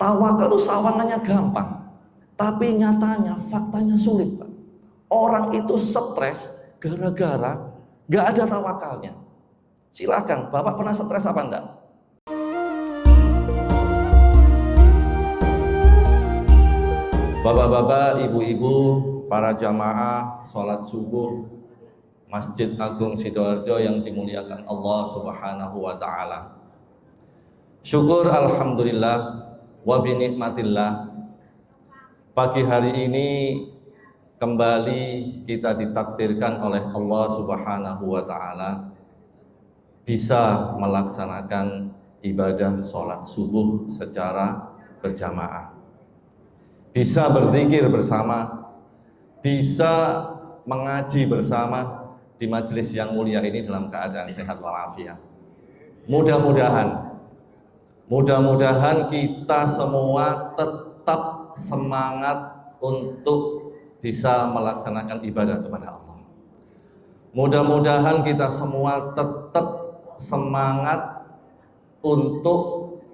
Tawakal itu sawangannya gampang, tapi nyatanya faktanya sulit, Pak. Orang itu stres gara-gara gak ada tawakalnya. Silakan, Bapak pernah stres apa enggak? Bapak-bapak, ibu-ibu, para jamaah sholat subuh Masjid Agung Sidoarjo yang dimuliakan Allah Subhanahu wa Ta'ala. Syukur alhamdulillah wa binikmatillah, pagi hari ini kembali kita ditakdirkan oleh Allah Subhanahu wa Ta'ala bisa melaksanakan ibadah sholat subuh secara berjamaah, bisa berzikir bersama, bisa mengaji bersama di majelis yang mulia ini dalam keadaan sehat walafiat. Mudah-mudahan kita semua tetap semangat untuk bisa melaksanakan ibadah kepada Allah. Mudah-mudahan kita semua tetap semangat untuk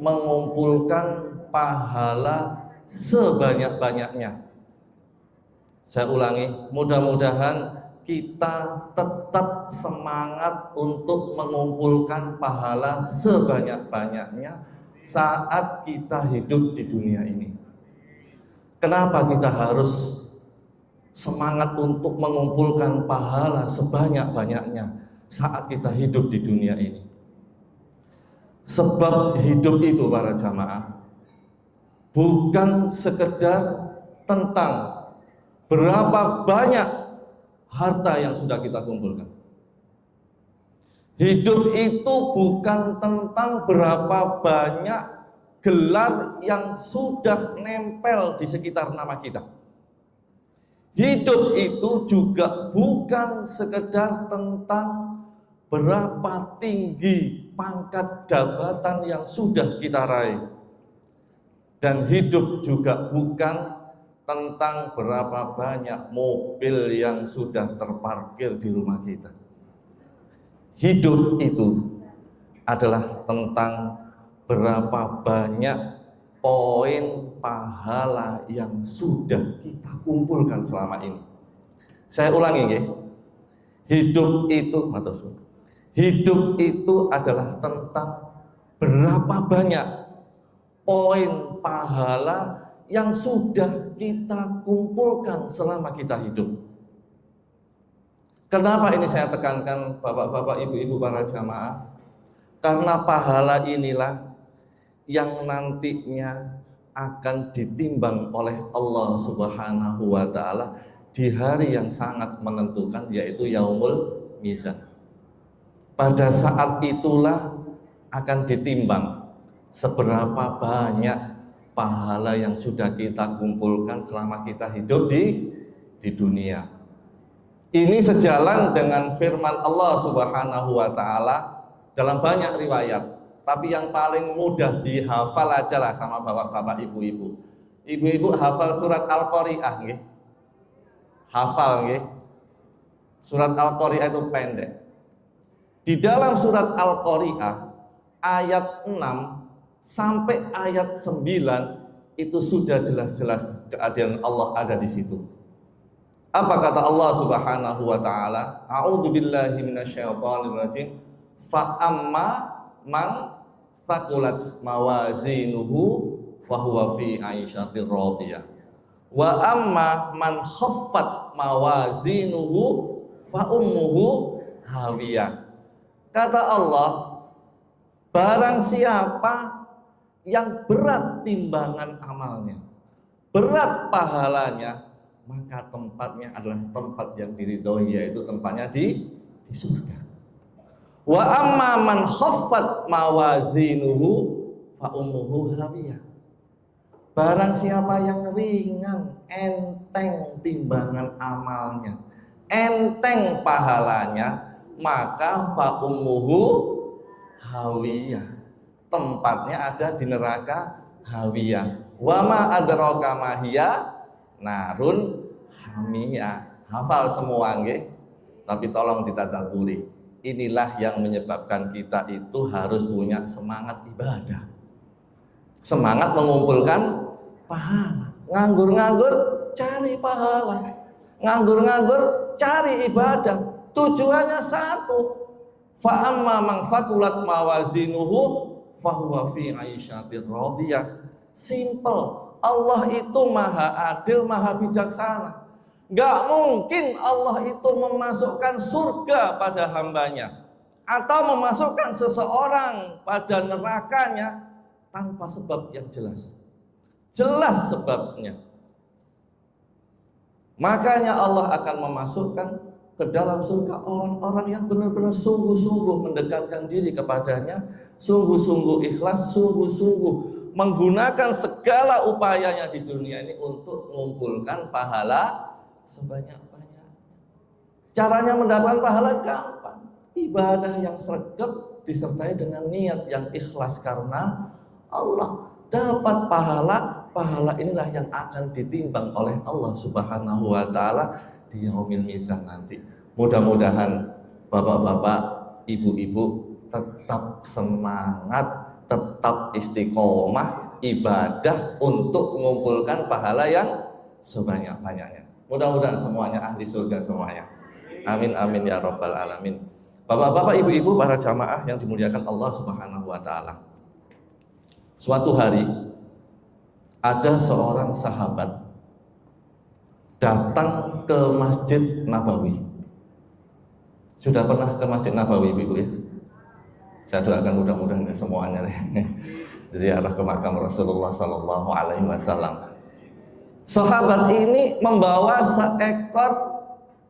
mengumpulkan pahala sebanyak-banyaknya. Saya ulangi, mudah-mudahan kita tetap semangat untuk mengumpulkan pahala sebanyak-banyaknya saat kita hidup di dunia ini. Kenapa kita harus semangat untuk mengumpulkan pahala sebanyak-banyaknya saat kita hidup di dunia ini? Sebab hidup itu, para jamaah, bukan sekedar tentang berapa banyak harta yang sudah kita kumpulkan. Hidup itu bukan tentang berapa banyak gelar yang sudah nempel di sekitar nama kita. Hidup itu juga bukan sekedar tentang berapa tinggi pangkat jabatan yang sudah kita raih. Dan hidup juga bukan tentang berapa banyak mobil yang sudah terparkir di rumah kita. Hidup itu adalah tentang berapa banyak poin pahala yang sudah kita kumpulkan selama ini. Saya ulangi ya. Hidup itu adalah tentang berapa banyak poin pahala yang sudah kita kumpulkan selama kita hidup. Kenapa ini saya tekankan, bapak-bapak, ibu-ibu, para jamaah? Karena pahala inilah yang nantinya akan ditimbang oleh Allah Subhanahu wa Ta'ala di hari yang sangat menentukan, yaitu Yaumul Mizan. Pada saat itulah akan ditimbang seberapa banyak pahala yang sudah kita kumpulkan selama kita hidup di dunia. Ini sejalan dengan firman Allah Subhanahu wa Ta'ala dalam banyak riwayat, tapi yang paling mudah dihafal aja lah sama bapak-bapak, ibu-ibu. Ibu-ibu hafal surat Al-Qari'ah nggih? Hafal nggih? Surat Al-Qari'ah itu pendek. Di dalam surat Al-Qari'ah ayat 6 sampai ayat 9 itu sudah jelas-jelas kehadiran Allah ada di situ. Apa kata Allah Subhanahu wa Ta'ala? A'udzubillahi minasyaitonirrajim. Fa amma man thaqulat mawazinuhu fahuwa fi 'aisyatir radiyah. Wa amma man khaffat mawazinuhu fa ummuhu hawiyah. Kata Allah, barang siapa yang berat timbangan amalnya, berat pahalanya, maka tempatnya adalah tempat yang diridhoi, yaitu tempatnya di surga. Wa amma man khaffat mawazinuhu fa ummuhu hawiyah. Barang siapa yang ringan, enteng timbangan amalnya, enteng pahalanya, maka fa ummuhu hawiyah. Tempatnya ada di neraka hawiyah. Wa ma adraka ma hiya narun hamiyah. Hafal semua nggih? Tapi tolong ditadabburi. Inilah yang menyebabkan kita itu harus punya semangat ibadah. Semangat mengumpulkan pahala. Nganggur-nganggur cari pahala. Nganggur-nganggur cari ibadah. Tujuannya satu. Fa amma man thaqulat mawazinuhu fahuwa fi 'aisyatir radiyah. Simple. Allah itu maha adil, maha bijaksana. Gak mungkin Allah itu memasukkan surga pada hambanya atau memasukkan seseorang pada nerakanya tanpa sebab yang jelas. Jelas sebabnya. Makanya Allah akan memasukkan ke dalam surga orang-orang yang benar-benar sungguh-sungguh mendekatkan diri kepadanya, sungguh-sungguh ikhlas, sungguh-sungguh menggunakan segala upayanya di dunia ini untuk mengumpulkan pahala sebanyak-banyaknya. Caranya mendapatkan pahala gampang. Ibadah yang sregep disertai dengan niat yang ikhlas karena Allah. Dapat pahala, pahala inilah yang akan ditimbang oleh Allah Subhanahu wa taala di yaumil mizan nanti. Mudah-mudahan bapak-bapak, ibu-ibu tetap semangat, tetap istiqomah ibadah untuk mengumpulkan pahala yang sebanyak-banyaknya. Mudah-mudahan semuanya ahli surga semuanya. Amin amin ya rabbal alamin. Bapak-bapak, ibu-ibu, para jamaah yang dimuliakan Allah Subhanahu wa taala. Suatu hari ada seorang sahabat datang ke Masjid Nabawi. Sudah pernah ke Masjid Nabawi, Ibu ya? Saya doakan mudah-mudahan semuanya ziarah ke makam Rasulullah sallallahu alaihi wasallam. Sahabat ini membawa seekor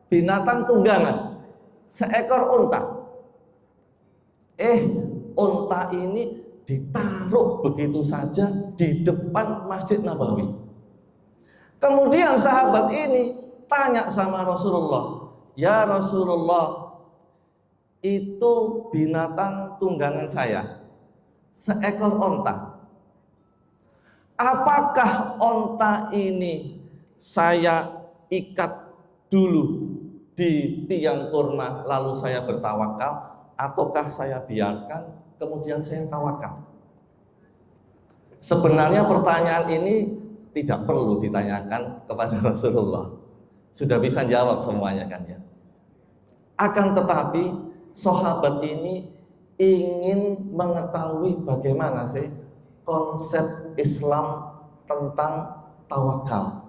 binatang tunggangan, seekor unta. Unta ini ditaruh begitu saja di depan Masjid Nabawi. Kemudian sahabat ini tanya sama Rasulullah, "Ya Rasulullah, itu binatang tunggangan saya, seekor onta. Apakah onta ini saya ikat dulu di tiang kurma lalu saya bertawakal, ataukah saya biarkan kemudian saya tawakal?" Sebenarnya pertanyaan ini tidak perlu ditanyakan kepada Rasulullah. Sudah bisa jawab semuanya kan ya. Akan tetapi sahabat ini ingin mengetahui bagaimana sih konsep Islam tentang tawakal.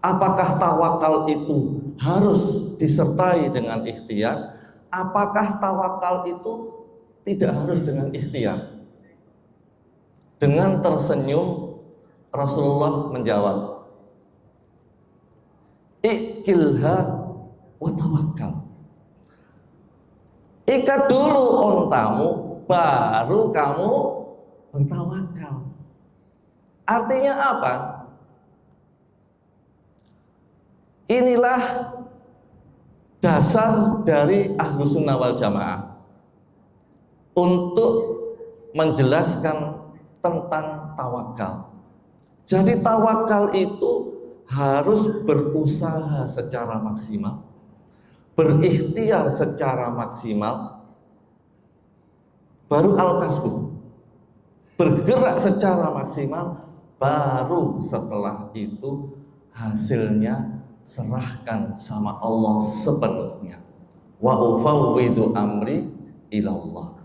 Apakah tawakal itu harus disertai dengan ikhtiar? Apakah tawakal itu tidak harus dengan ikhtiar? Dengan tersenyum Rasulullah menjawab, "Ikilha wa tawakkal." Ikat dulu ontamu, baru kamu bertawakal. Artinya apa? Inilah dasar dari Ahlus Sunnah wal Jamaah untuk menjelaskan tentang tawakal. Jadi tawakal itu harus berusaha secara maksimal, berikhtiar secara maksimal, baru al-kasbu, bergerak secara maksimal, baru setelah itu hasilnya serahkan sama Allah sepenuhnya. Wa ufawwidu amri ilallah.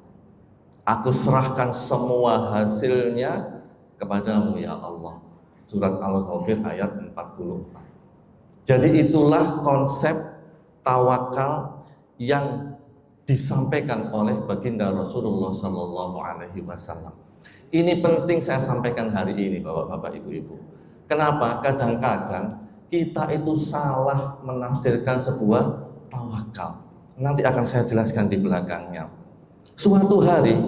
Aku serahkan semua hasilnya kepadamu ya Allah. Surat Al-Ghafir ayat 44. Jadi itulah konsep tawakal yang disampaikan oleh baginda Rasulullah Sallallahu Alaihi Wasallam. Ini penting saya sampaikan hari ini, bapak-bapak, ibu-ibu. Kenapa? Kadang-kadang kita itu salah menafsirkan sebuah tawakal. Nanti akan saya jelaskan di belakangnya. Suatu hari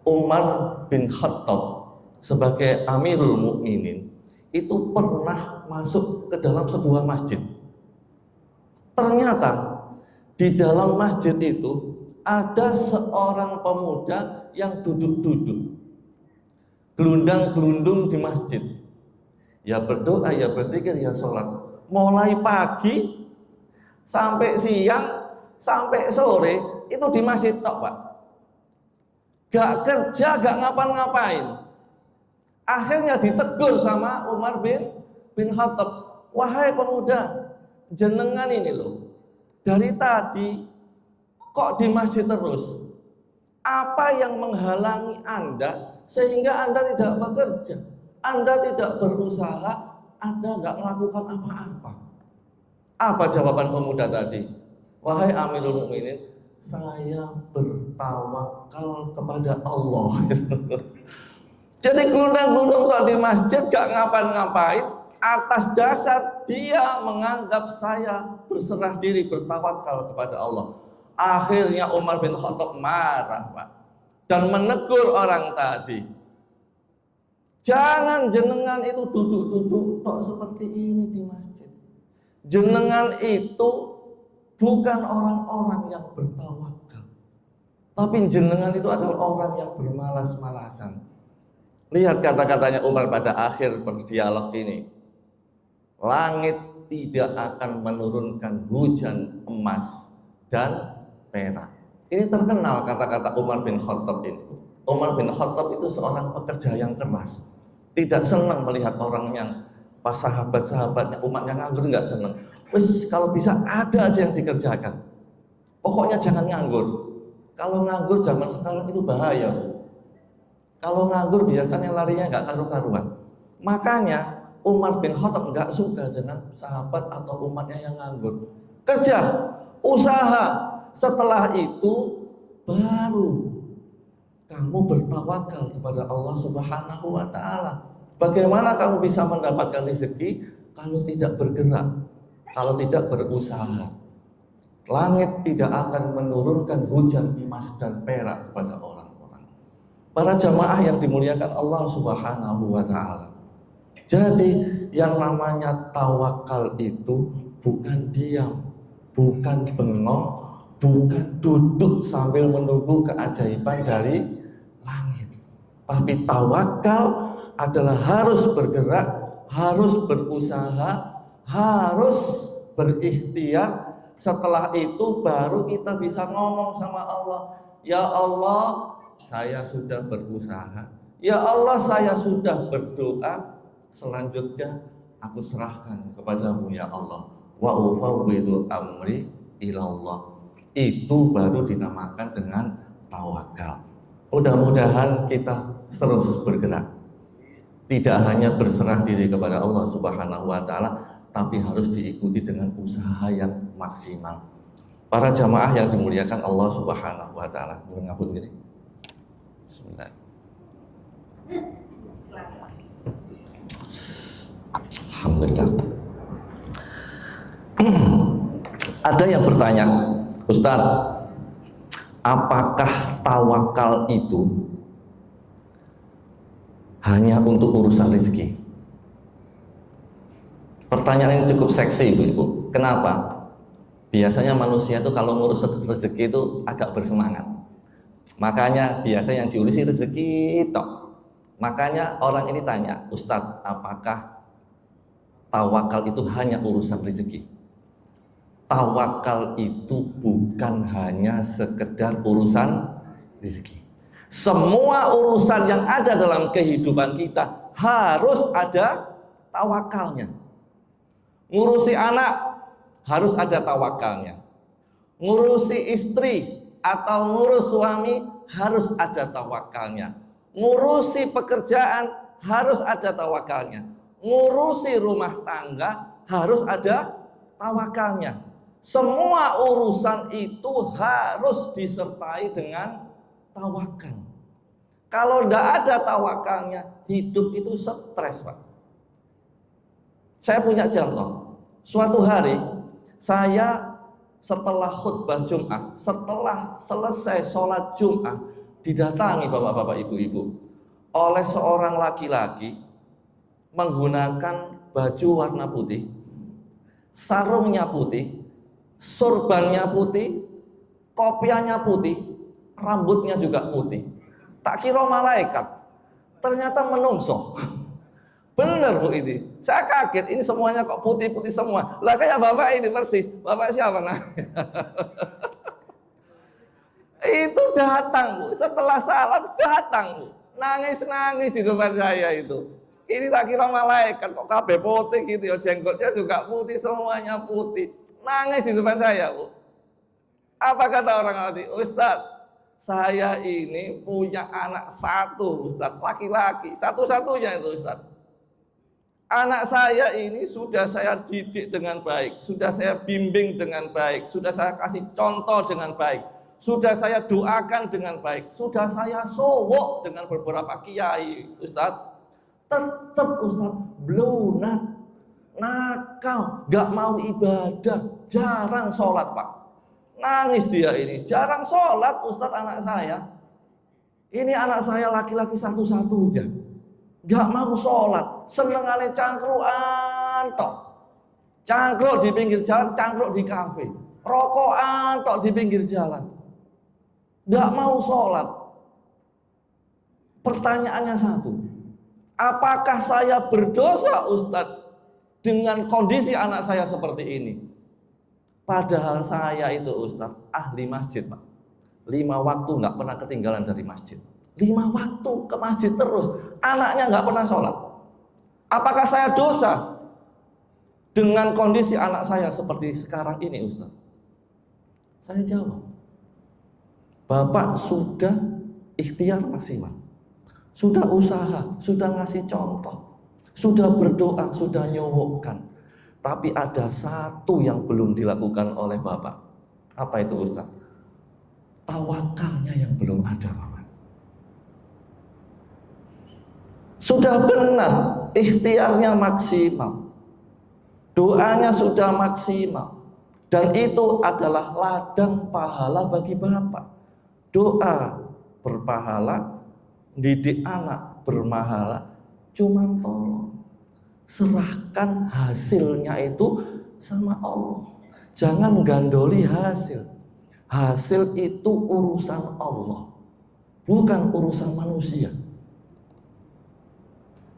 Umar bin Khattab sebagai Amirul Mukminin itu pernah masuk ke dalam sebuah masjid. Ternyata di dalam masjid itu ada seorang pemuda yang duduk-duduk, gelundang-gelundung di masjid. Ya berdoa, ya berzikir, ya sholat. Mulai pagi sampai siang sampai sore itu di masjid tok, Pak. Gak kerja, gak ngapa-ngapain. Akhirnya ditegur sama Umar bin Khattab, wahai pemuda, jenengan ini loh, dari tadi kok di masjid terus? Apa yang menghalangi Anda sehingga Anda tidak bekerja? Anda tidak berusaha, Anda nggak melakukan apa-apa. Apa jawaban pemuda tadi? Wahai Amirul Mukminin, saya bertawakal kepada Allah. Jadi gelundang-gelundung kok di masjid gak ngapa-ngapain, atas dasar dia menganggap saya berserah diri, bertawakal kepada Allah. Akhirnya Umar bin Khattab marah, Pak, dan menegur orang tadi. Jangan jenengan itu duduk-duduk tok seperti ini di masjid. Jenengan itu bukan orang-orang yang bertawakal, tapi jenengan itu adalah orang yang bermalas-malasan. Lihat kata-katanya Umar pada akhir berdialog ini. Langit tidak akan menurunkan hujan emas dan perak. Ini terkenal kata-kata Umar bin Khattab ini. Umar bin Khattab itu seorang pekerja yang keras. Tidak senang melihat orang yang pas sahabat-sahabatnya umatnya nganggur, nggak senang. Wis kalau bisa ada aja yang dikerjakan. Pokoknya jangan nganggur. Kalau nganggur zaman sekarang itu bahaya, Bu. Kalau nganggur biasanya larinya nggak karu-karuan. Makanya Umar bin Khattab nggak suka dengan sahabat atau umatnya yang nganggur. Kerja, usaha. Setelah itu baru kamu bertawakal kepada Allah Subhanahu wa Ta'ala. Bagaimana kamu bisa mendapatkan rezeki kalau tidak bergerak, kalau tidak berusaha? Langit tidak akan menurunkan hujan emas dan perak kepada orang. Para jamaah yang dimuliakan Allah Subhanahu wa Ta'ala. Jadi yang namanya tawakal itu bukan diam, bukan bengong, bukan duduk sambil menunggu keajaiban dari langit. Tapi tawakal adalah harus bergerak, harus berusaha, harus berikhtiar. Setelah itu baru kita bisa ngomong sama Allah, ya Allah, saya sudah berusaha, ya Allah, saya sudah berdoa, selanjutnya aku serahkan kepadamu ya Allah, wa ufawwidu amri ilallah. Itu baru dinamakan dengan tawakal. Mudah-mudahan kita terus bergerak, tidak hanya berserah diri kepada Allah Subhanahu wa Ta'ala, tapi harus diikuti dengan usaha yang maksimal. Para jamaah yang dimuliakan Allah Subhanahu wa Ta'ala, ngapun gini. Bismillah. Alhamdulillah. Ada yang bertanya, Ustadz, apakah tawakal itu hanya untuk urusan rezeki? Pertanyaan ini cukup seksi, Ibu-ibu. Kenapa? Biasanya manusia itu kalau ngurus rezeki itu agak bersemangat. Makanya biasa yang diurusi rezeki tok. Makanya orang ini tanya, Ustadz, apakah tawakal itu hanya urusan rezeki? Tawakal itu bukan hanya sekedar urusan rezeki. Semua urusan yang ada dalam kehidupan kita harus ada tawakalnya. Ngurusi anak harus ada tawakalnya. Ngurusi istri atau ngurus suami harus ada tawakalnya. Ngurusi pekerjaan harus ada tawakalnya. Ngurusi rumah tangga harus ada tawakalnya. Semua urusan itu harus disertai dengan tawakal. Kalau tidak ada tawakalnya, hidup itu stres, Pak. Saya punya contoh. Suatu hari saya setelah khutbah Jum'ah, setelah selesai sholat Jum'ah, didatangi bapak-bapak, ibu-ibu oleh seorang laki-laki menggunakan baju warna putih, sarungnya putih, sorbannya putih, kopiahnya putih, rambutnya juga putih. Tak kira malaikat, ternyata menungso. Bener Bu ini, saya kaget, ini semuanya kok putih-putih semua. Lah kayak bapak ini persis, bapak siapa namanya? Itu datang Bu, setelah salam datang Bu. nangis-nangis di depan saya itu. Ini tak kira malaikat, kok kabeh putih gitu ya, jenggotnya juga putih, semuanya putih. Nangis di depan saya, Bu. Apa kata orang tadi? Ustadz, saya ini punya anak satu, Ustadz, laki-laki, satu-satunya itu, Ustadz. Anak saya ini sudah saya didik dengan baik, sudah saya bimbing dengan baik, sudah saya kasih contoh dengan baik, sudah saya doakan dengan baik, sudah saya sowok dengan beberapa kiai, Ustadz. Tetap Ustadz blunat, nakal, gak mau ibadah, jarang sholat, Pak. Nangis dia ini, jarang sholat Ustadz anak saya. Ini anak saya laki-laki satu-satunya, gak mau sholat, senengane cangkruan tok. Cangkruk di pinggir jalan, cangkruk di kafe, rokokan tok di pinggir jalan, gak mau sholat. Pertanyaannya satu, apakah saya berdosa Ustadz dengan kondisi anak saya seperti ini? Padahal saya itu Ustadz ahli masjid, Pak. 5 waktu nggak pernah ketinggalan dari masjid. 5 waktu ke masjid terus. Anaknya nggak pernah sholat. Apakah saya dosa dengan kondisi anak saya seperti sekarang ini, Ustadz? Saya jawab, Bapak sudah ikhtiar maksimal, sudah usaha, sudah ngasih contoh, sudah berdoa, sudah nyowokkan. Tapi ada satu yang belum dilakukan oleh Bapak. Apa itu, Ustaz? Tawakalnya yang belum ada, Bapak. Sudah benar, ikhtiarnya maksimal, doanya sudah maksimal, dan itu adalah ladang pahala bagi Bapak. Doa berpahala, didik anak bermahala, cuman tolong serahkan hasilnya itu sama Allah. Jangan gandoli hasil. Hasil itu urusan Allah, bukan urusan manusia.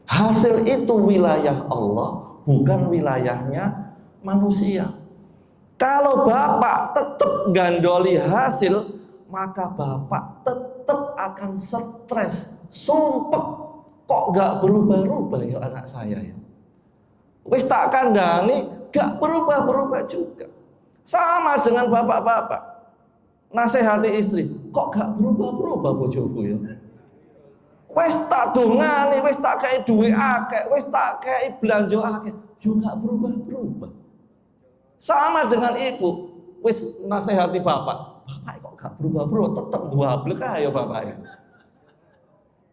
Hasil itu wilayah Allah, bukan wilayahnya manusia. Kalau Bapak tetap gandoli hasil, maka Bapak tetap akan stres, sumpek. Kok gak berubah-ubah ya anak saya ya? Wis tak kandhani gak berubah-berubah juga. Sama dengan bapak-bapak nasihati istri, kok gak berubah-berubah bojoku ya? Wis tak dongani, wis tak kei duwe akeh, wis tak kei belanja akeh, yo gak berubah-berubah. Sama dengan ibu, wis nasihati bapak, bapak kok gak berubah-berubah, tetep duablek ae ya bapak ya.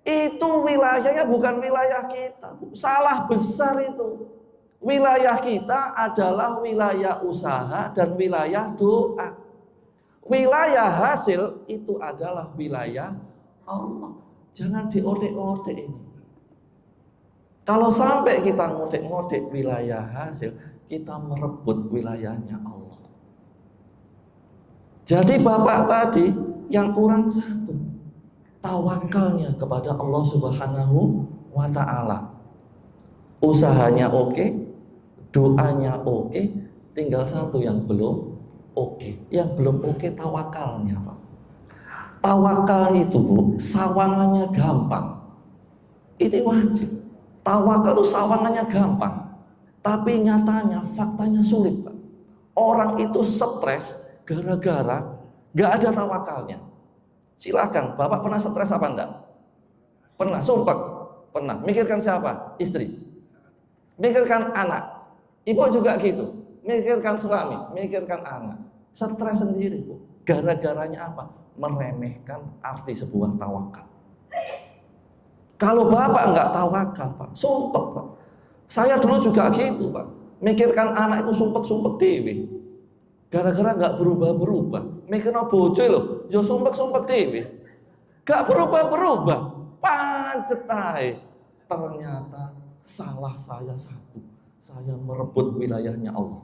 Itu wilayahnya bukan wilayah kita, salah besar itu. Wilayah kita adalah wilayah usaha dan wilayah doa. Wilayah hasil itu adalah wilayah Allah. Jangan diodek-odek ini. Kalau sampai kita ngodek-ngodek wilayah hasil, kita merebut wilayahnya Allah. Jadi Bapak tadi yang kurang satu, tawakalnya kepada Allah Subhanahu wa ta'ala. Usahanya oke, doanya oke, tinggal satu yang belum oke. Yang belum oke tawakalnya, Pak. Tawakal itu, Bu, sawangannya gampang. Ini wajib. Tawakal itu sawangannya gampang, tapi nyatanya, faktanya sulit, Pak. Orang itu stres gara-gara gak ada tawakalnya. Silakan, Bapak pernah stres apa enggak? Pernah, sumpah pernah. Mikirkan siapa? Istri. Mikirkan anak. Ibu juga gitu, mikirkan suami, mikirkan anak, stres sendiri, Bu. Gara-garanya apa? Meremehkan arti sebuah tawakal. Kalau Bapak nggak tawakal, Pak, sumpek, Pak. Saya dulu juga gitu, Pak. Mikirkan anak itu sumpek-sumpek dewe. Gara-gara nggak berubah-berubah. Mikirno bojo lho, yo sumpek-sumpek dewe. Gak berubah-berubah. Pancet ae. Ternyata salah saya satu. Saya merebut wilayahnya Allah.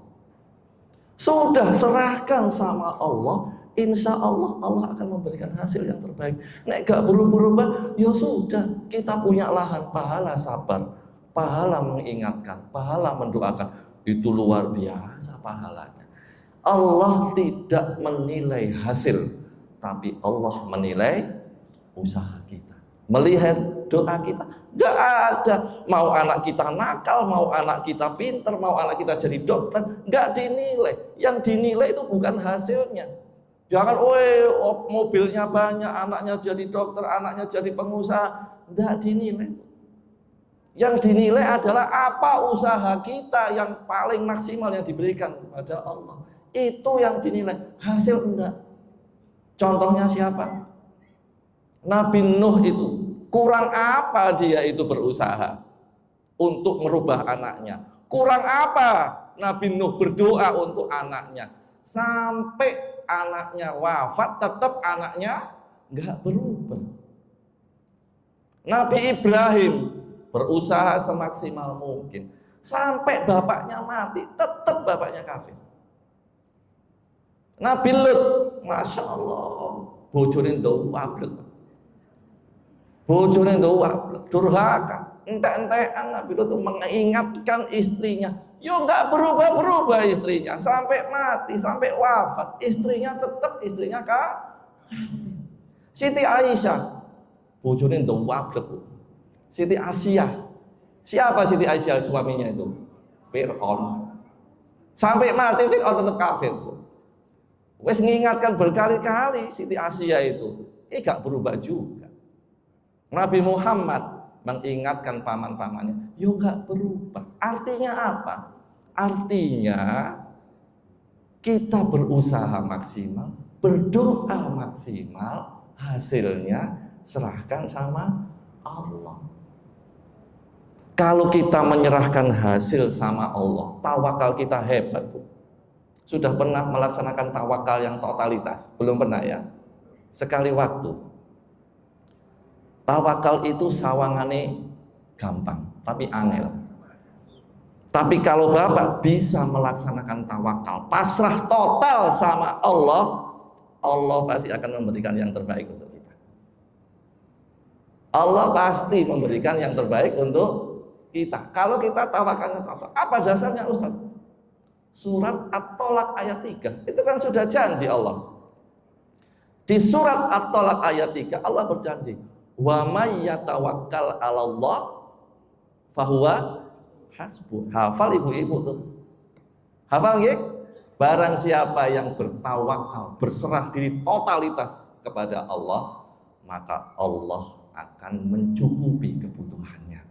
Sudah serahkan sama Allah, insya Allah Allah akan memberikan hasil yang terbaik. Nek gak berubah-ubah, ya sudah, kita punya lahan pahala sabar, pahala mengingatkan, pahala mendoakan. Itu luar biasa pahalanya. Allah tidak menilai hasil, tapi Allah menilai usaha kita. melihat doa kita. Nggak ada. Mau anak kita nakal, mau anak kita pinter, mau anak kita jadi dokter, nggak dinilai. Yang dinilai itu bukan hasilnya. Jangan, mobilnya banyak, anaknya jadi dokter, anaknya jadi pengusaha. Nggak dinilai. Yang dinilai adalah apa usaha kita yang paling maksimal yang diberikan kepada Allah. Itu yang dinilai. Hasil enggak. Contohnya siapa? Nabi Nuh itu. Kurang apa dia itu berusaha untuk merubah anaknya? Kurang apa Nabi Nuh berdoa untuk anaknya? Sampai anaknya wafat, tetap anaknya nggak berubah. Nabi Ibrahim berusaha semaksimal mungkin. Sampai bapaknya mati, tetap bapaknya kafir. Nabi Lut, Masya Allah, bojorin doa. Bojone durhaka, entek-entekan. Nabi Lut mengingatkan istrinya, yo nggak berubah-berubah istrinya sampai mati, sampai wafat, istrinya tetap istrinya Siti Aisyah, bojone ndawablek. Siti Asia, siapa Siti Aisyah suaminya itu? Fir'aun. Sampai mati Fir'aun tetap kafir. Wes mengingatkan berkali-kali Siti Asia itu, gak berubah juga. Nabi Muhammad mengingatkan paman-pamannya, yo gak berubah. Artinya apa? Artinya kita berusaha maksimal, berdoa maksimal, hasilnya serahkan sama Allah. Kalau kita menyerahkan hasil sama Allah, tawakal kita hebat tuh. Sudah pernah melaksanakan tawakal yang totalitas? Belum pernah ya? Sekali waktu. Tawakal itu sawangane gampang, tapi angel. Tapi kalau Bapak bisa melaksanakan tawakal, pasrah total sama Allah, Allah pasti akan memberikan yang terbaik untuk kita. Allah pasti memberikan yang terbaik untuk kita. Kalau kita tawakalnya total, apa dasarnya Ustaz? Surat At-Tolak ayat 3, itu kan sudah janji Allah. Di surat At-Tolak ayat 3 Allah berjanji, wa may yatawakkal 'alallah fahuwa hasbuh. Hafal ibu-ibu tuh. Hafal nggih? Barang siapa yang bertawakal, berserah diri totalitas kepada Allah, maka Allah akan mencukupi kebutuhannya.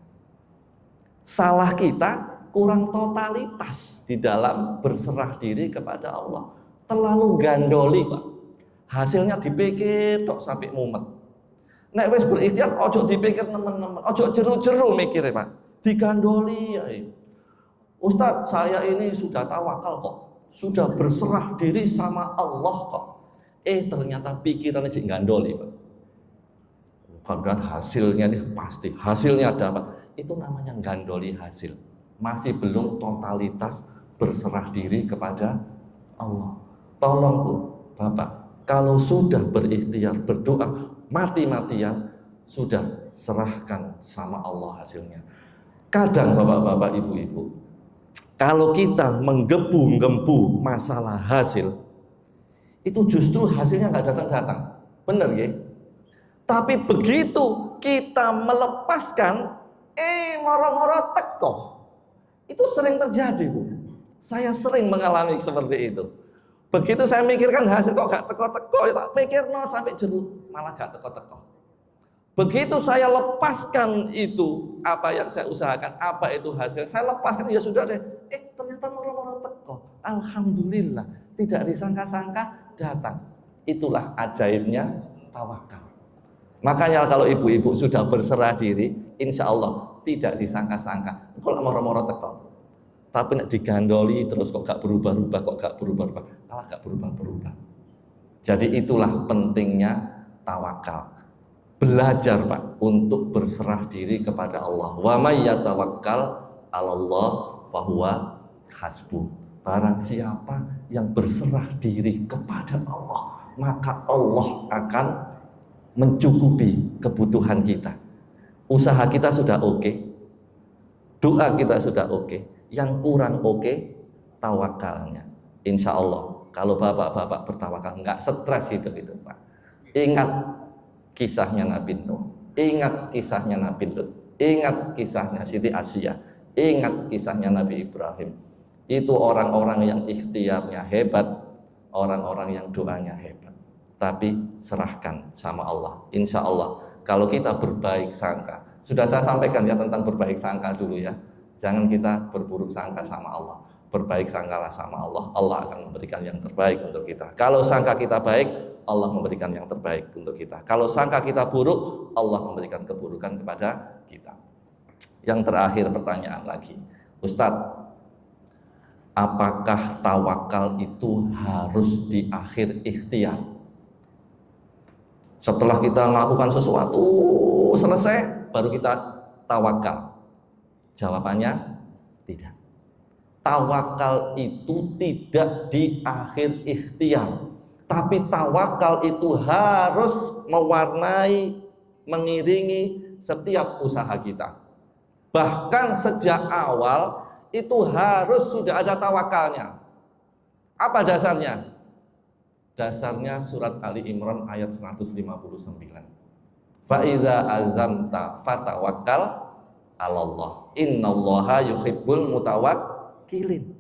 Salah kita kurang totalitas di dalam berserah diri kepada Allah. Terlalu gandoli, Pak. Hasilnya dipikir tok sampai mumet. Nek wis berikhtiar ojo dipikir teman-teman, ojo jeru-jeru mikirnya Pak, digandoli ya. Ustadz, saya ini sudah tawakal kok, sudah berserah diri sama Allah kok. Ternyata pikirannya cik gandoli Pak. Bukan hasilnya nih pasti, hasilnya dapat. Itu namanya gandoli hasil. Masih belum totalitas berserah diri kepada Allah. Tolong Bu, Bapak, kalau sudah berikhtiar berdoa mati-matian, sudah serahkan sama Allah hasilnya. Kadang bapak-bapak, ibu-ibu, kalau kita menggebu-gebu masalah hasil, itu justru hasilnya nggak datang-datang, bener ya? Tapi begitu kita melepaskan, moro-moro teko, itu sering terjadi Bu. Saya sering mengalami seperti itu. Begitu saya mikirkan hasil kok gak teko-teko, tak pikir no sampai jeruk malah gak teko-teko. Begitu saya lepaskan itu apa yang saya usahakan, apa itu hasil, saya lepaskan ya sudah deh. Ternyata moro-moro teko. Alhamdulillah, tidak disangka-sangka datang. Itulah ajaibnya tawakal. Makanya kalau ibu-ibu sudah berserah diri, insya Allah tidak disangka-sangka. Kalau moro-moro teko. Tapi nek digandoli terus kok gak berubah-ubah, malah gak berubah-berubah. Jadi itulah pentingnya tawakal. Belajar Pak untuk berserah diri kepada Allah. Wa may yatawakkal 'alallah fahuwa hasbuh. Barang siapa yang berserah diri kepada Allah, maka Allah akan mencukupi kebutuhan kita. Usaha kita sudah oke, doa kita sudah oke. Yang kurang oke, tawakalnya. Insya Allah kalau bapak-bapak bertawakal nggak stres hidup itu Pak. Ingat kisahnya Nabi Nuh, Ingat kisahnya Nabi Lut, ingat kisahnya Siti Asyah, ingat kisahnya Nabi Ibrahim. Itu orang-orang yang ikhtiarnya hebat, orang-orang yang doanya hebat. Tapi serahkan sama Allah. Insya Allah kalau kita berbaik sangka, sudah saya sampaikan ya tentang berbaik sangka dulu ya. Jangan kita berburuk sangka sama Allah. Berbaik sangkalah sama Allah. Allah akan memberikan yang terbaik untuk kita. Kalau sangka kita baik, Allah memberikan yang terbaik untuk kita. Kalau sangka kita buruk, Allah memberikan keburukan kepada kita. Yang terakhir pertanyaan lagi, Ustadz, apakah tawakal itu harus di akhir ikhtiar? Setelah kita melakukan sesuatu selesai, baru kita tawakal? Jawabannya tidak. Tawakal itu tidak di akhir ikhtiar, tapi tawakal itu harus mewarnai, mengiringi setiap usaha kita. Bahkan sejak awal itu harus sudah ada tawakalnya. Apa dasarnya? Dasarnya surat Ali Imran ayat 159. Fa idza azamta fatawakkal 'alallah. Innallaha yuhibbul mutawakkilin.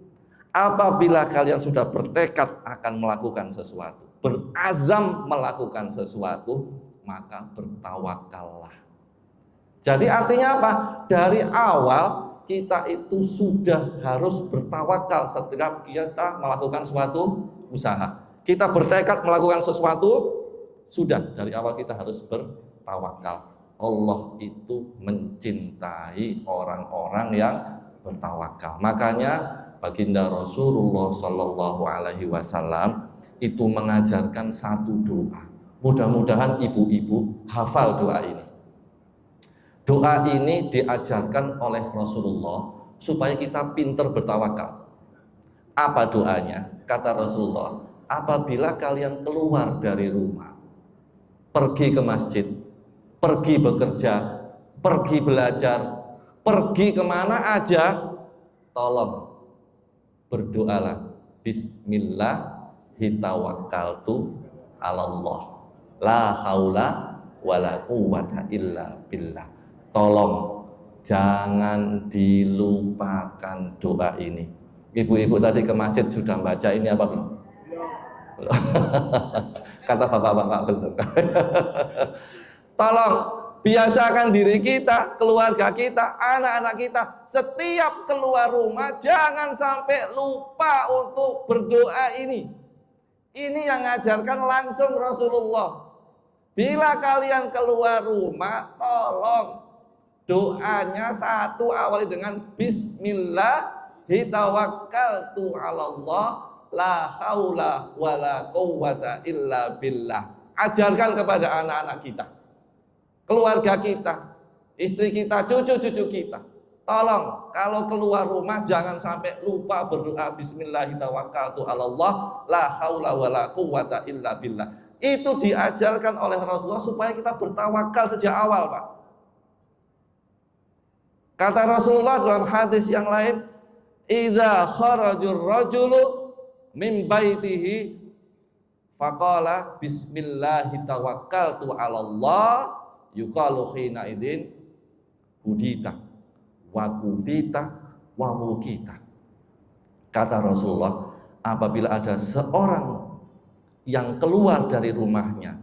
Apabila kalian sudah bertekad akan melakukan sesuatu, berazam melakukan sesuatu, maka bertawakallah. Jadi artinya apa? Dari awal kita itu sudah harus bertawakal setiap kita melakukan suatu usaha. Kita bertekad melakukan sesuatu, sudah dari awal kita harus bertawakal. Allah itu mencintai orang-orang yang bertawakal. Makanya baginda Rasulullah Shallallahu Alaihi Wasallam itu mengajarkan satu doa. Mudah-mudahan ibu-ibu hafal doa ini. Doa ini diajarkan oleh Rasulullah supaya kita pintar bertawakal. Apa doanya? Kata Rasulullah, apabila kalian keluar dari rumah, pergi ke masjid, pergi bekerja, pergi belajar, pergi kemana aja, tolong berdoalah Bismillahirrahmanirrahim, la haula wala quwwata illa billah. Tolong jangan dilupakan doa ini. Ibu-ibu tadi ke masjid sudah baca ini apa belum? Belum. Kata bapak-bapak belum. Tolong biasakan diri kita, keluarga kita, anak-anak kita, setiap keluar rumah jangan sampai lupa untuk berdoa ini. Ini yang ngajarkan langsung Rasulullah. Bila kalian keluar rumah, tolong doanya satu awali dengan Bismillahirrahmanirrahim, 'alallah, la haula wala quwwata illa billah. Ajarkan kepada anak-anak kita, keluarga kita, istri kita, cucu-cucu kita. Tolong kalau keluar rumah jangan sampai lupa berdoa Bismillahirrahmanirrahim, 'alallah, la haula wala quwwata illa billah. Itu diajarkan oleh Rasulullah supaya kita bertawakal sejak awal, Pak. Kata Rasulullah dalam hadis yang lain, idza kharajur rajulu min baitihi faqala bismillahi tawakkaltu 'alallah, yuqalu khina idin hudita wa kufita wa wukita. Kata Rasulullah, apabila ada seorang yang keluar dari rumahnya,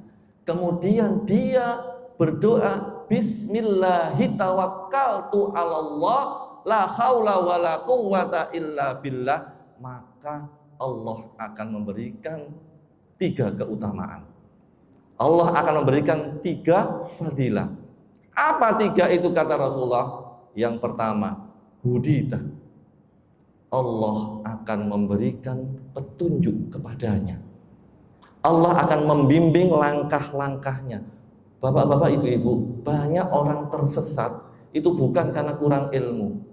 kemudian dia berdoa Bismillahirrahmanirrahim, 'alallah, la haula wala quwwata illa billah, maka Allah akan memberikan 3 keutamaan. Allah akan memberikan 3 fadilah. Apa 3 itu kata Rasulullah? Yang pertama, hudita. Allah akan memberikan petunjuk kepadanya. Allah akan membimbing langkah-langkahnya. Bapak-bapak, ibu-ibu, banyak orang tersesat itu bukan karena kurang ilmu.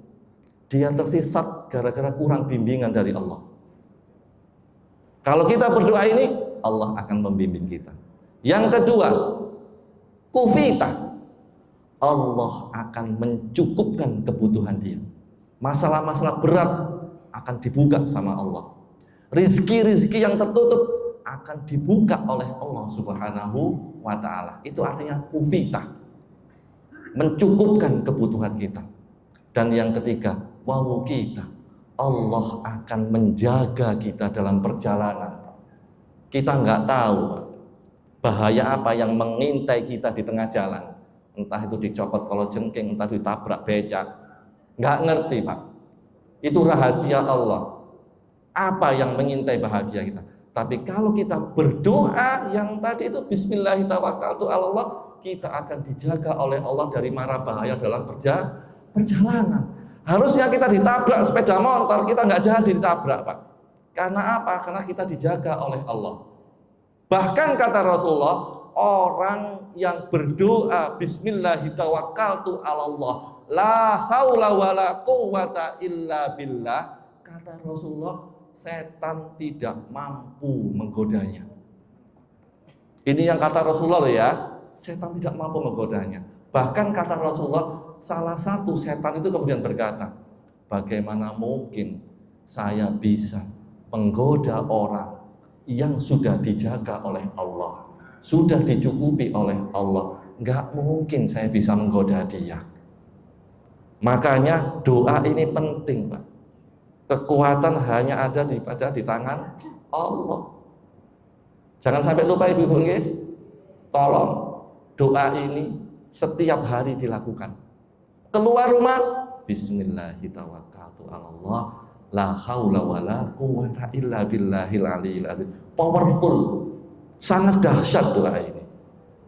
Dia tersesat gara-gara kurang bimbingan dari Allah. Kalau kita berdoa ini, Allah akan membimbing kita. Yang kedua, kufita. Allah akan mencukupkan kebutuhan dia. Masalah-masalah berat akan dibuka sama Allah. Rizki-rizki yang tertutup akan dibuka oleh Allah Subhanahu wa ta'ala. Itu artinya kufita. mencukupkan kebutuhan kita. Dan yang ketiga, wawu kita, Allah akan menjaga kita dalam perjalanan. Kita nggak tahu bahaya apa yang mengintai kita di tengah jalan. Entah itu dicopot kalau jengking, entah ditabrak becak. Nggak ngerti Pak. Itu rahasia Allah. Apa yang mengintai bahagia kita. Tapi kalau kita berdoa yang tadi itu Bismillahirrahmanirrahim, kita akan dijaga oleh Allah dari mara bahaya dalam perjalanan. Harusnya kita ditabrak sepeda motor, kita nggak jadi ditabrak Pak. Karena apa? Karena kita dijaga oleh Allah. Bahkan kata Rasulullah, orang yang berdoa Bismillahirrahmanirrahim, la haula wala quwata illa billah, kata Rasulullah, setan tidak mampu menggodanya. Ini yang kata Rasulullah ya, setan tidak mampu menggodanya. Bahkan kata Rasulullah, salah satu setan itu kemudian berkata, bagaimana mungkin saya bisa menggoda orang yang sudah dijaga oleh Allah, sudah dicukupi oleh Allah. Nggak mungkin saya bisa menggoda dia. Makanya doa ini penting Pak. Kekuatan hanya ada di tangan Allah. Jangan sampai lupa ibu-ibu nggih. Tolong doa ini setiap hari dilakukan. Keluar rumah, Bismillahirrahmanirrahim, la haula wala quwata illa billahil aliyil azim. Powerful, sangat dahsyat doa ini.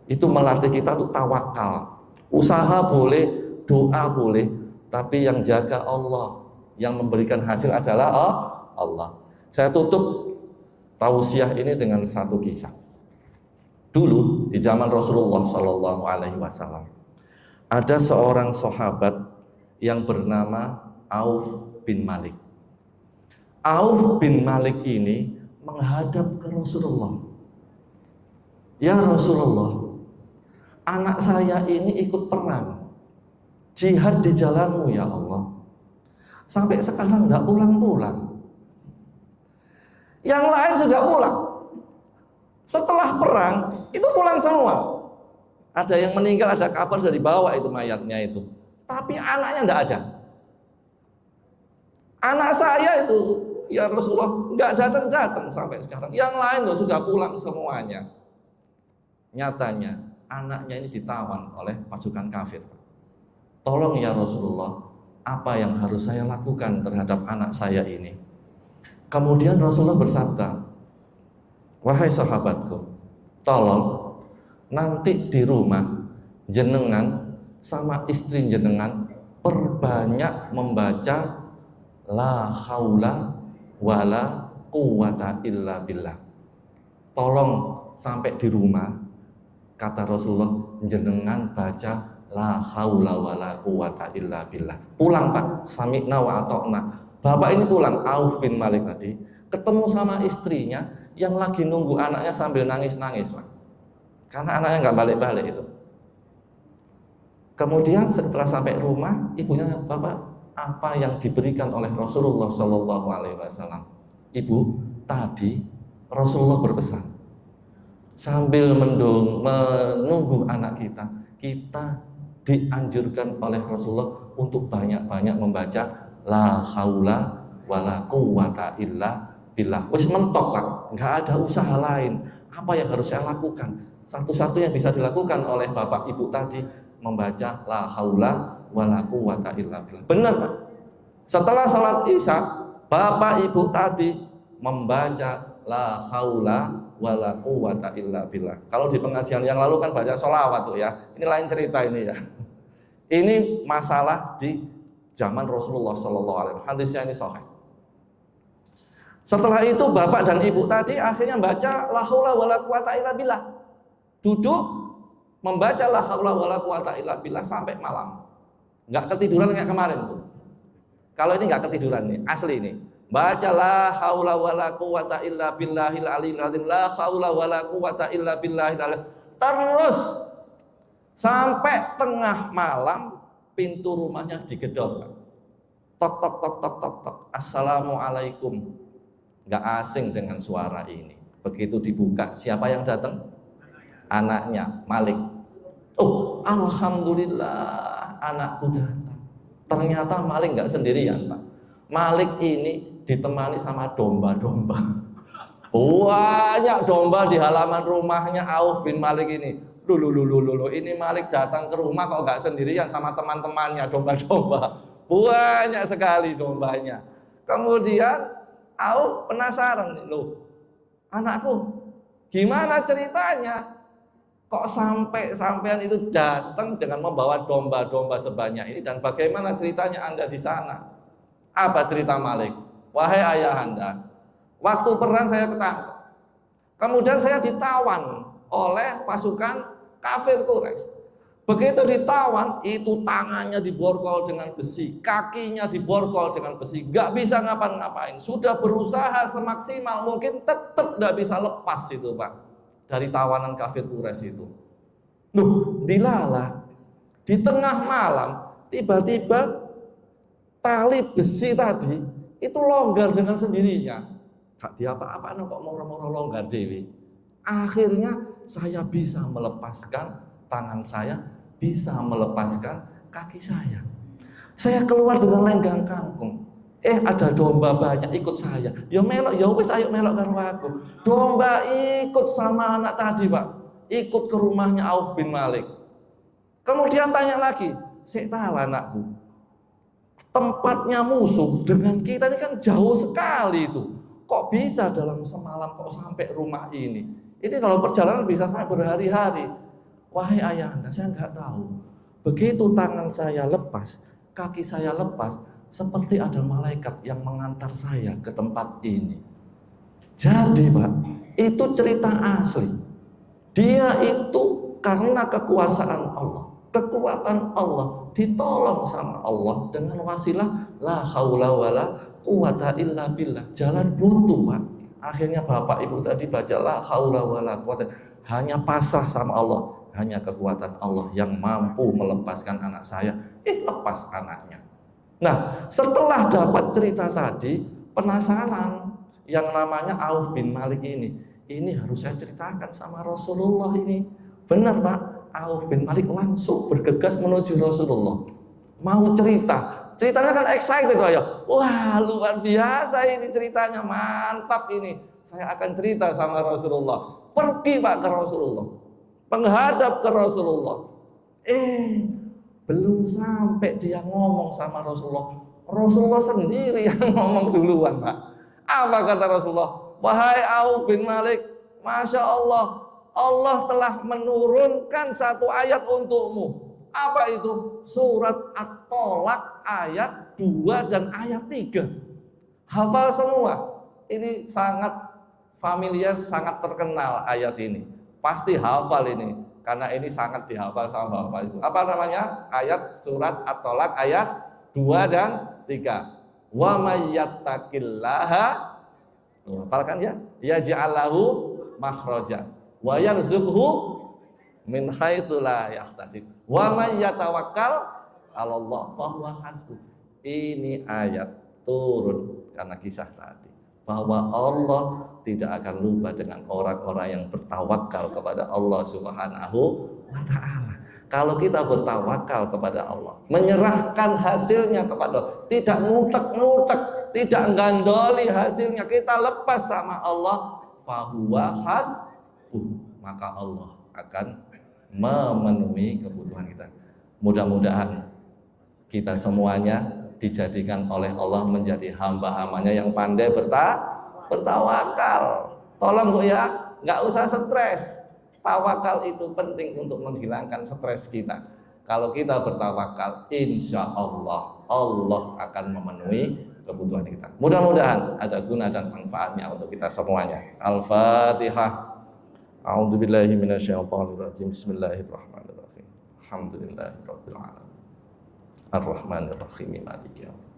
Itu melatih kita untuk tawakal. Usaha boleh, doa boleh, tapi yang jaga Allah. Yang memberikan hasil adalah Allah. Saya tutup tausiah ini dengan satu kisah. Dulu di zaman Rasulullah Shallallahu Alaihi Wasallam ada seorang sahabat yang bernama Auf bin Malik. Auf bin Malik ini menghadap ke Rasulullah. Ya Rasulullah, anak saya ini ikut perang, jihad di jalanmu ya Allah. Sampai sekarang tidak pulang-pulang. Yang lain sudah pulang. Setelah perang itu pulang semua. Ada yang meninggal, ada kabar dari bawah itu mayatnya itu. Tapi anaknya tidak ada. Anak saya itu, ya Rasulullah, nggak datang-datang sampai sekarang. Yang lain loh sudah pulang semuanya. Nyatanya anaknya ini ditawan oleh pasukan kafir. Tolong ya Rasulullah, apa yang harus saya lakukan terhadap anak saya ini? Kemudian Rasulullah bersabda, wahai sahabatku, tolong nanti di rumah jenengan sama istri jenengan perbanyak membaca la haula wala quwata illa billah. Tolong sampai di rumah, kata Rasulullah, jenengan baca la haula wala quwata illa billah. Pulang Pak, sami'na wa ata'na. Bapak ini pulang, Auf bin Malik tadi, ketemu sama istrinya yang lagi nunggu anaknya sambil nangis-nangis Pak. Karena anaknya nggak balik-balik itu. Kemudian setelah sampai rumah, ibunya, Bapak, apa yang diberikan oleh Rasulullah Shallallahu Alaihi Wasallam? Ibu, tadi Rasulullah berpesan sambil menunggu anak kita dianjurkan oleh Rasulullah untuk banyak-banyak membaca la haula wala quwata illa billah. Wis mentok Pak, nggak ada usaha lain. Apa yang harus saya lakukan? Satu-satu yang bisa dilakukan oleh bapak ibu tadi membaca la haula wala quwata illa billah. Benar Pak. Setelah salat Isya, bapak ibu tadi membaca la haula wala quwata illa billah. Kalau di pengajian yang lalu kan baca sholawat tuh ya. Ini lain cerita ini ya. Ini masalah di zaman Rasulullah Shallallahu Alaihi Wasallam. Hadisnya ini sahih. Setelah itu bapak dan ibu tadi akhirnya baca la haula wala quwata illa billah. Duduk membaca la haula wala quwata illa billah sampai malam. Enggak ketiduran kayak kemarin Bu. Kalau ini enggak ketiduran nih, asli ini. Baca la haula wala quwata illa billahil aliyil azim, la haula wala quwata illa billahil aliyil. Terus sampai tengah malam pintu rumahnya digedor. Tok tok tok tok tok tok. Assalamualaikum. Enggak asing dengan suara ini. Begitu dibuka, siapa yang datang? Anaknya, Malik. Oh, alhamdulillah anakku datang. Ternyata Malik nggak sendirian, Pak. Malik ini ditemani sama domba-domba. Banyak domba di halaman rumahnya Auf bin Malik ini. Lulu, ini Malik datang ke rumah kok nggak sendirian sama teman-temannya, domba-domba. Banyak sekali dombanya. Kemudian Auf penasaran, loh, anakku, gimana ceritanya? Kok sampean itu datang dengan membawa domba-domba sebanyak ini, dan bagaimana ceritanya Anda di sana? Apa cerita Malik? Wahai ayahanda, waktu perang saya ketangkep. Kemudian saya ditawan oleh pasukan kafir Quraisy. Begitu ditawan, itu tangannya diborgol dengan besi, kakinya diborgol dengan besi, gak bisa ngapa-ngapain. Sudah berusaha semaksimal mungkin, tetap gak bisa lepas itu, Pak, dari tawanan kafir Quraisy itu. Loh, dilalah di tengah malam tiba-tiba tali besi tadi itu longgar dengan sendirinya. Gak diapa-apa kok moro-moro longgar dewi. Akhirnya saya bisa melepaskan tangan saya, bisa melepaskan kaki saya. Saya keluar dengan lenggang kangkung. Ada domba banyak ikut saya. Ya melok, ya wis ayo melok karo aku. Domba ikut sama anak tadi, Pak. Ikut ke rumahnya Auf bin Malik. Kemudian tanya lagi, "Sik tahu anakku, tempatnya musuh dengan kita ini kan jauh sekali itu. Kok bisa dalam semalam kok sampai rumah ini? Ini kalau perjalanan bisa sampai berhari-hari." Wahai ayahanda, saya nggak tahu. Begitu tangan saya lepas, kaki saya lepas, seperti ada malaikat yang mengantar saya ke tempat ini. Jadi, Pak, itu cerita asli. Dia itu karena kekuasaan Allah, kekuatan Allah, ditolong sama Allah dengan wasilah la haula wala quwata illa billah. Jalan buntu, Pak. Akhirnya Bapak Ibu tadi baca la haula wala quwata, hanya pasrah sama Allah. Hanya kekuatan Allah yang mampu melepaskan anak saya. Lepas anaknya. Nah, setelah dapat cerita tadi, penasaran yang namanya Auf bin Malik ini harus saya ceritakan sama Rasulullah ini. Benar, Pak, Auf bin Malik langsung bergegas menuju Rasulullah. Mau cerita. Ceritanya kan excited, ayo. Wah, luar biasa ini ceritanya, mantap ini. Saya akan cerita sama Rasulullah. Pergi, Pak, ke Rasulullah. Menghadap ke Rasulullah. Belum sampai dia ngomong sama Rasulullah, Rasulullah sendiri yang ngomong duluan, Pak. Apa kata Rasulullah? Wahai Auf bin Malik, Masya Allah, Allah telah menurunkan satu ayat untukmu. Apa itu? Surat At-Tolak ayat 2 dan ayat 3. Hafal semua. Ini sangat familiar, sangat terkenal ayat ini. Pasti hafal ini, karena ini sangat dihafal sama Bapak Ibu. Apa namanya? Ayat surat At-Tolak ayat 2 dan 3. Wa may yattaqillaha, hafalkan ya, yaj'allahu makhraja wa yarzuqhu min haitsu la yahtasib. Wa may yatawakkal 'alallah fa huwa hasbuh. Ini ayat turun karena kisah tadi, bahwa Allah tidak akan lupa dengan orang-orang yang bertawakal kepada Allah Subhanahu wa Ta'ala. Kalau kita bertawakal kepada Allah, menyerahkan hasilnya kepada Allah, tidak ngutek-ngutek, tidak gandoli hasilnya, kita lepas sama Allah, fahuwa hasbuh, maka Allah akan memenuhi kebutuhan kita. Mudah-mudahan kita semuanya dijadikan oleh Allah menjadi hamba-hambanya yang pandai bertawakal. Tolong Bu ya, nggak usah stres. Tawakal itu penting untuk menghilangkan stres kita. Kalau kita bertawakal, insya Allah akan memenuhi kebutuhan kita. Mudah-mudahan ada guna dan manfaatnya untuk kita semuanya. Al-Fatihah. A'udzubillahi minasyaitonirrajim. Bismillahirrahmanirrahim. Alhamdulillahirabbil alamin. Ar-Rahmanir Rahim. Maliki yaumiddin.